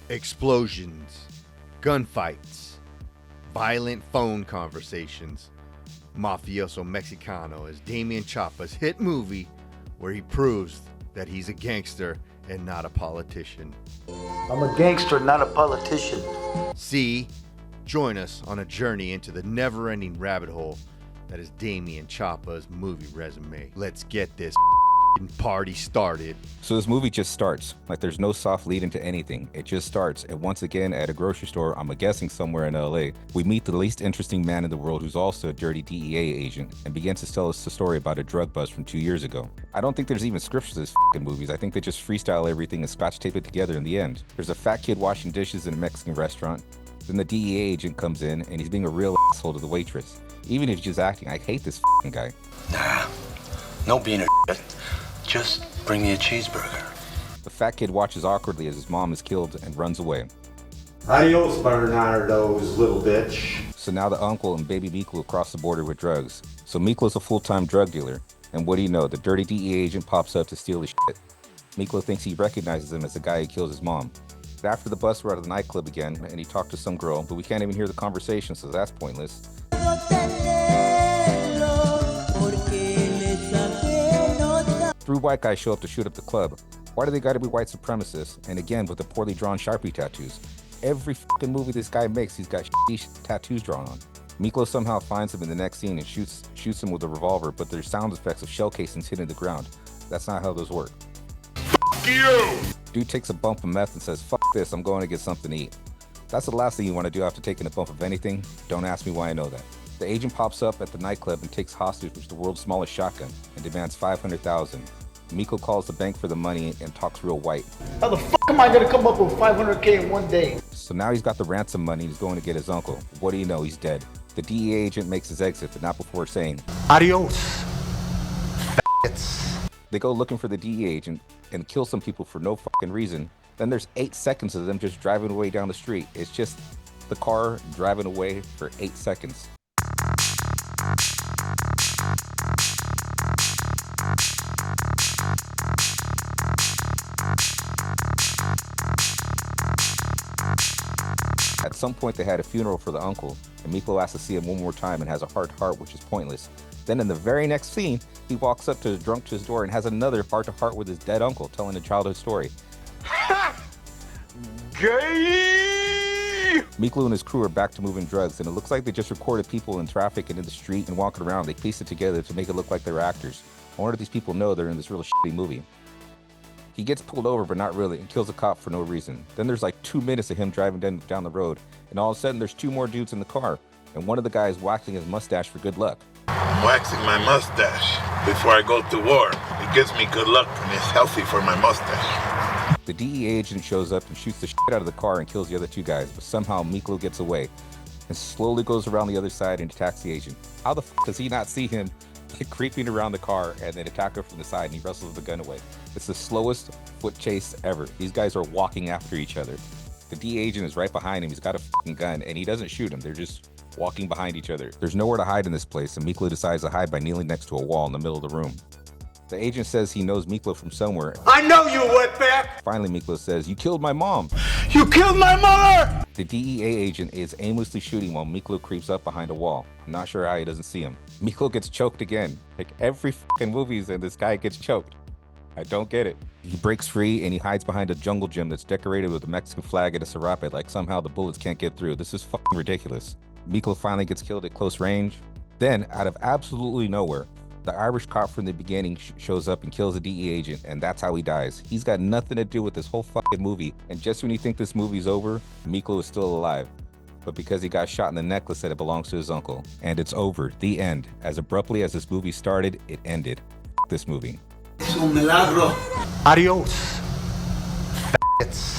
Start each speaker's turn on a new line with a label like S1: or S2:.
S1: Explosions, gunfights, violent phone conversations. Mafioso Mexicano is Damian Chapa's hit movie where he proves that he's a gangster and not a politician.
S2: I'm a gangster, not a politician.
S1: See, join us on a journey into the never-ending rabbit hole that is Damian Chapa's movie resume. Let's get this party started.
S3: So this movie just starts. Like there's no soft lead into anything. It just starts. And once again, at a grocery store, I'm guessing somewhere in LA, we meet the least interesting man in the world who's also a dirty DEA agent and begins to tell us the story about a drug bust from 2 years ago. I don't think there's even scripts to this movies. I think they just freestyle everything and scotch tape it together in the end. There's a fat kid washing dishes in a Mexican restaurant. Then the DEA agent comes in and he's being a real asshole to the waitress. Even if he's just acting, I hate this guy.
S4: Nah, no being a shit. Just bring me a cheeseburger.
S3: The fat kid watches awkwardly as his mom is killed and runs away.
S5: Adios, Bernardo's little bitch.
S3: So now the uncle and baby Miklo cross the border with drugs. So Miklo's a full-time drug dealer. And what do you know? The dirty DEA agent pops up to steal his shit. Miklo thinks he recognizes him as the guy who kills his mom. But after the bus, we're at the nightclub again, and he talked to some girl, but we can't even hear the conversation, so that's pointless. Three white guys show up to shoot up the club. Why do they gotta be white supremacists? And again, with the poorly drawn Sharpie tattoos. Every fucking movie this guy makes, he's got shitty tattoos drawn on. Miklo somehow finds him in the next scene and shoots him with a revolver, but there's sound effects of shell casings hitting the ground. That's not how those work.
S6: Fuck you!
S3: Dude takes a bump of meth and says, fuck this, I'm going to get something to eat. That's the last thing you want to do after taking a bump of anything. Don't ask me why I know that. The agent pops up at the nightclub and takes hostage the world's smallest shotgun and demands $500,000. Miklo calls the bank for the money and talks real white.
S2: How the fuck am I gonna come up with $500K in one day?
S3: So now he's got the ransom money and he's going to get his uncle. What do you know? He's dead. The DEA agent makes his exit, but not before saying,
S2: Adios, faggots.
S3: They go looking for the DEA agent and kill some people for no fucking reason. Then there's 8 seconds of them just driving away down the street. It's just the car driving away for 8 seconds. At some point they had a funeral for the uncle, and Miklo asks to see him one more time and has a heart-to-heart, which is pointless. Then in the very next scene, he walks up to his drunk to his door and has another heart-to-heart with his dead uncle, telling a childhood story.
S6: Gay!
S3: Miklo and his crew are back to moving drugs, and it looks like they just recorded people in traffic and in the street and walking around. They pieced it together to make it look like they were actors. I wonder if these people know they're in this real shitty movie. He gets pulled over, but not really, and kills a cop for no reason. Then there's like 2 minutes of him driving down the road, and all of a sudden there's 2 more dudes in the car, and one of the guys waxing his mustache for good luck.
S6: I'm waxing my mustache before I go to war. It gives me good luck and it's healthy for my mustache.
S3: The DEA agent shows up and shoots the shit out of the car and kills the other 2 guys, but somehow Miklo gets away and slowly goes around the other side and attacks the agent. How the fuck does he not see him creeping around the car and then attack her from the side, and he wrestles the gun away? It's the slowest foot chase ever. These guys are walking after each other. The DEA agent is right behind him. He's got a fucking gun and he doesn't shoot him. They're just walking behind each other. There's nowhere to hide in this place, and Miklo decides to hide by kneeling next to a wall in the middle of the room. The agent says he knows Miklo from somewhere.
S2: I know you, wetback!
S3: Finally, Miklo says, "You killed my mom."
S2: You killed my mother!
S3: The DEA agent is aimlessly shooting while Miklo creeps up behind a wall. I'm not sure how he doesn't see him. Miklo gets choked again. Like every fucking movies, and this guy gets choked. I don't get it. He breaks free and he hides behind a jungle gym that's decorated with a Mexican flag and a serape, like somehow the bullets can't get through. This is fucking ridiculous. Miklo finally gets killed at close range. Then, out of absolutely nowhere, the Irish cop from the beginning shows up and kills the DEA agent, and that's how he dies. He's got nothing to do with this whole fucking movie, and just when you think this movie's over, Miklo is still alive. But because he got shot in the necklace that it belongs to his uncle. And it's over. The end. As abruptly as this movie started, it ended. This movie.
S2: Es un milagro. Adios, faggots.